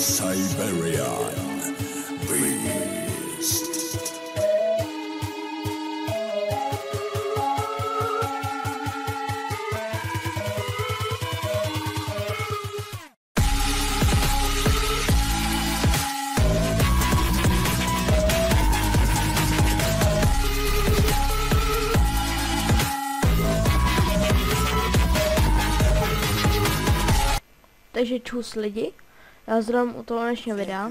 Siberian Beast. Takže čus lidi, já zdravím u toho dnešního videa.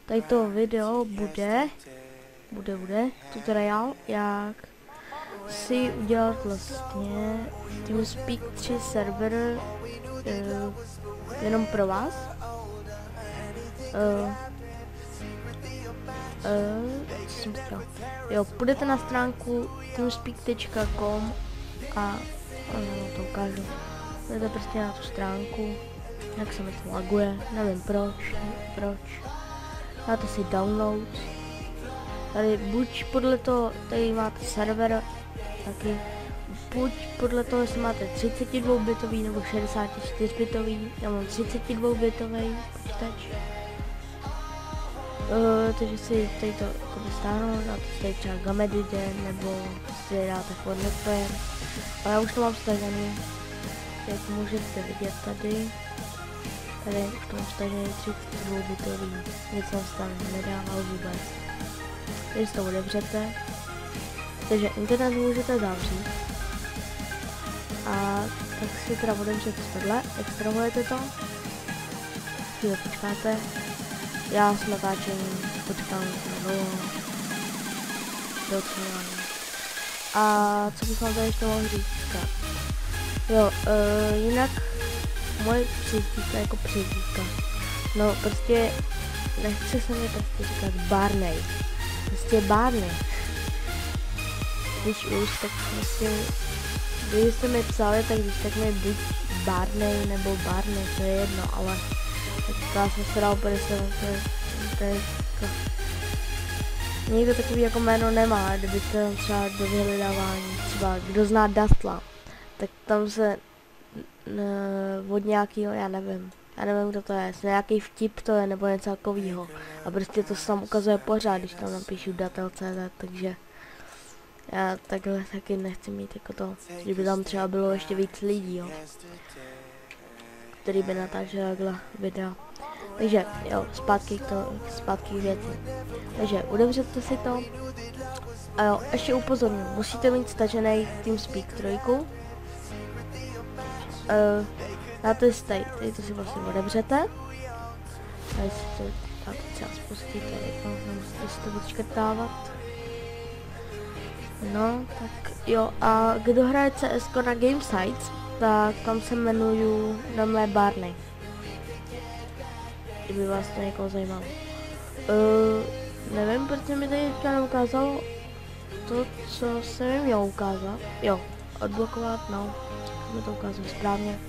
Tady to video bude tutoriál, jak si udělat vlastně TeamSpeak 3 server jenom pro vás. Co jsem chtěl? Jo, půjdete na stránku teamspeak.com a to ukážu. Půjdete prostě na tu stránku. Jak se mi to laguje, nevím proč. Dáte si download. Tady buď podle toho, tady máte server, taky buď podle toho, jestli máte 32 bitový nebo 64 bitový. Já mám 32 bitový počítač. Takže si tady to stáhnu, dáte si tady třeba Gamedide nebo si dáte Fortnite Player. Ale já už to mám stažený, jak můžete vidět tady. Tady už to mám stažený 32 bitový, nic jsem tam nedával vůbec. Když to otevřete, takže internet můžete zavřít. A tak si teda otevřete tohle, extrahujete to, chvíli počkáte, já s natáčením počkám na docílání. A co bych vám tady ještě mohl říct, tak. Jo, jinak moje přezdívka jako přezdívka. No prostě nechce se mi prostě říkat Barney. Prostě Barney. Když už, tak prostě, když jste mi psali, tak když tak mi buď Barney nebo Barney, to je jedno, ale tak já jsem se dal 50, to je někdo takový jako jméno nemá, kdybyste třeba do vyhledávání, třeba kdo zná Dastla, tak tam se od nějakého, já nevím kdo to je, nějaký vtip to je, nebo něco takového. A prostě to se tam ukazuje pořád, když tam napíšu datel.cz, takže já takhle taky nechci mít jako to, kdyby tam třeba bylo ještě víc lidí, jo, který by natáčel takhle videa. Takže jo, zpátky k věci. Takže otevřete si to. A jo, ještě upozorňuji, musíte mít stažený TeamSpeak 3. Dáte si tady to si vlastně otevřete. Tady si to dáte třeba spustit, nemusíte si to odškrtávat. No, tak jo, a kdo hraje CS na Gamesites, tak tam se jmenuju Namlé Barney. Kdyby vás to někoho zajímalo. Nevím, proč mi tady ještě neukázalo to, co jsem měl ukázat. Jo, odblokovat, no, mi to ukázalo správně.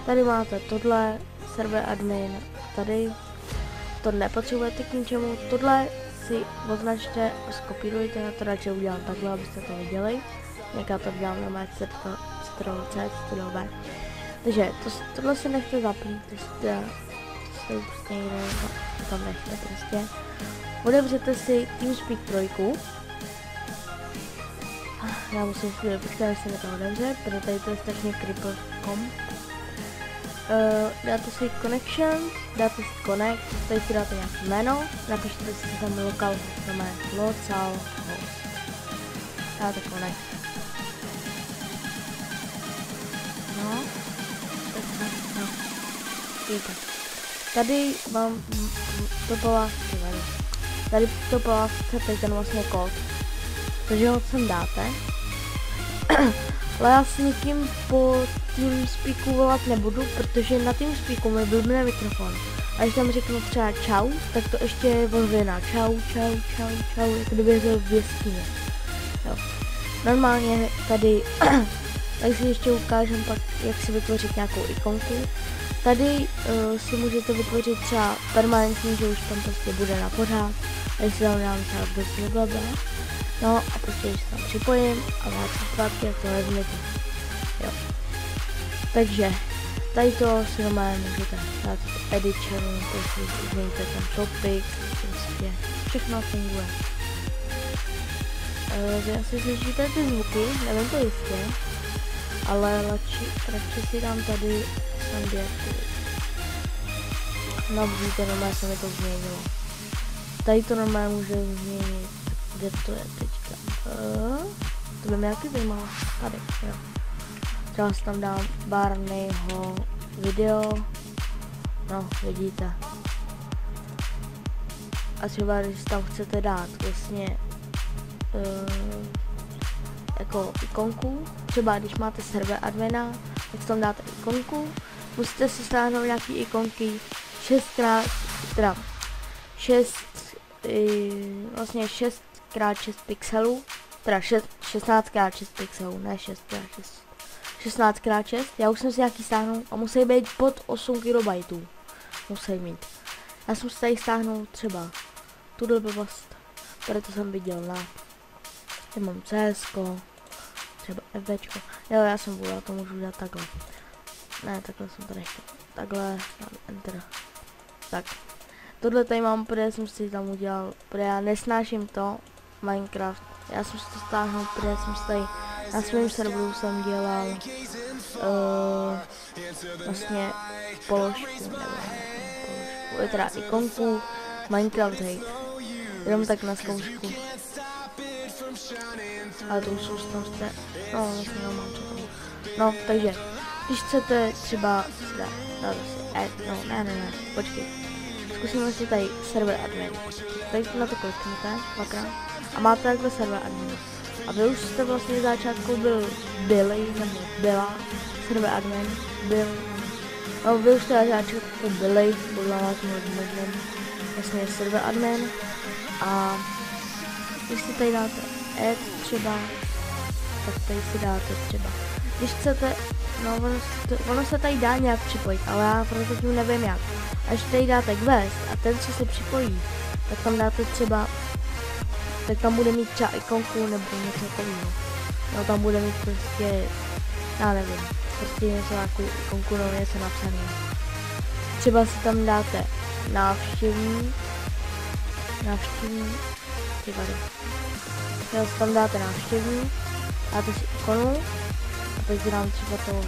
Tady máte tohle, server admin, tady to nepotřebujete k ničemu, tohle si označte a skopírujte, já to radši udělám takhle, abyste to viděli. Jak já to dělám na mé Ctrl+C. Takže tohle si nechte zaplít, prostě někde tam nechte prostě. Otevřete si TeamSpeak 3. Já musím chvíli počkat, až se mi to otevře, protože tady to je strašně creeper.com. Dáte si connection, dáte si connect, tady si dáte nějaké jméno, napište si tam localhost, dáte connect. No, tady vám to po vás tady to po vás chce ten vlastně kód, takže ho sem dáte. Ale já s nikým po TeamSpeaku volat nebudu, protože na TeamSpeaku mi blbne mikrofon. A když tam řeknu třeba čau, tak to ještě je ozvěna. Čau, jako kdyby je to v jeskyni. Jo. Normálně tady, tak si ještě ukážem pak, jak si vytvořit nějakou ikonku. Tady si můžete vytvořit třeba permanentní, že už tam prostě bude na pořád. A když si tam dám třeba blablabla. No a prostě když se tam připojím a máte zpátky, jak to vezmete. Jo. Takže Tady to si normálně můžete dát edit channel, takže změníte ten topic, prostě všechno funguje. Vy asi slyšíte ty zvuky, nevím to jistě, ale radši si dám tady Sandiaku. No vidíte, normálně se mi to změnilo. Tady to normálně může změnit, kde to je teďka. To by mě jaký zajímalo, tady, jo. Třeba si tam dám Barneyho video, no vidíte. A třeba když tam chcete dát vlastně jako ikonku, třeba když máte server admina, tak tam dáte ikonku, musíte si stáhnout nějaký ikonky 6x6 pixelů, teda 16x6 pixelů, ne 6x6, 16x6, já už jsem si nějaký stáhnul a musí být pod 8 KB, musí mít. Já jsem si tady stáhnul třeba tuhle blbost, tady to jsem viděl na, já mám CSko, třeba FBčko, jo já jsem vůl, já to můžu dát takhle, ne takhle jsem to nechtěl, takhle, enter, tak, tohle tady mám, protože jsem si tam udělal, protože já nesnáším to, Minecraft, já jsem si to stáhnul, protože jsem si tady na svém serveru jsem dělal vlastně položku, nebo teda ikonku Minecraft hate, jenom tak na zkoušku. Ale to už jsou tam jste, no vlastně nemám co tam. No, takže, když chcete třeba dát ne, počkej. Zkusíme si tady server admin. Tady na to kliknete dvakrát a máte takhle server admin. A vy už jste vlastně v začátku byla server admin, no vy už jste v začátku byli, podle vás možná vlastně server admin a když si tady dáte add třeba, tak tady si dáte třeba, když chcete, no ono se tady dá nějak připojit, ale já prozatím nevím jak. Až tady dáte quest a ten, co se připojí, tak tam dáte třeba, tak tam bude mít třeba ikonku nebo něco takového. No tam bude mít prostě, já nevím, prostě něco takovou ikonku, no něco napsané. Třeba si tam dáte návštěvník, třeba si tam dáte návštěvník, dáte si ikonu a teď si dám třeba toho.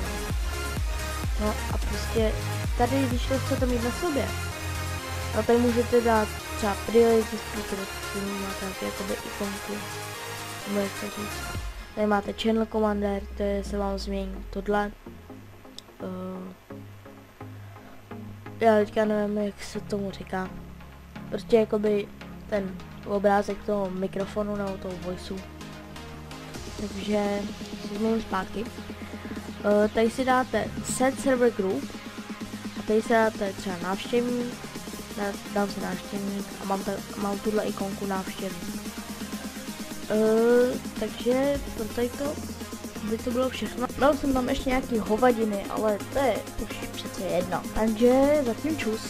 No a prostě tady, když to chcete mít na sobě, no tady můžete dát třeba priority speaker, který máte jakoby ikonku, tady máte channel commander, to je, se vám změní tohle. Já teďka nevím, jak se tomu říká, prostě jakoby ten obrázek toho mikrofonu nebo toho voiceu, takže si změním zpátky. Tady si dáte set server group a tady si dáte třeba návštěvník, dám si návštěvník a mám tuhle ikonku návštěvník. Takže pro tady to by to bylo všechno. Dal jsem tam ještě nějaký hovadiny, ale to je už přece jedno. Takže zatím čus.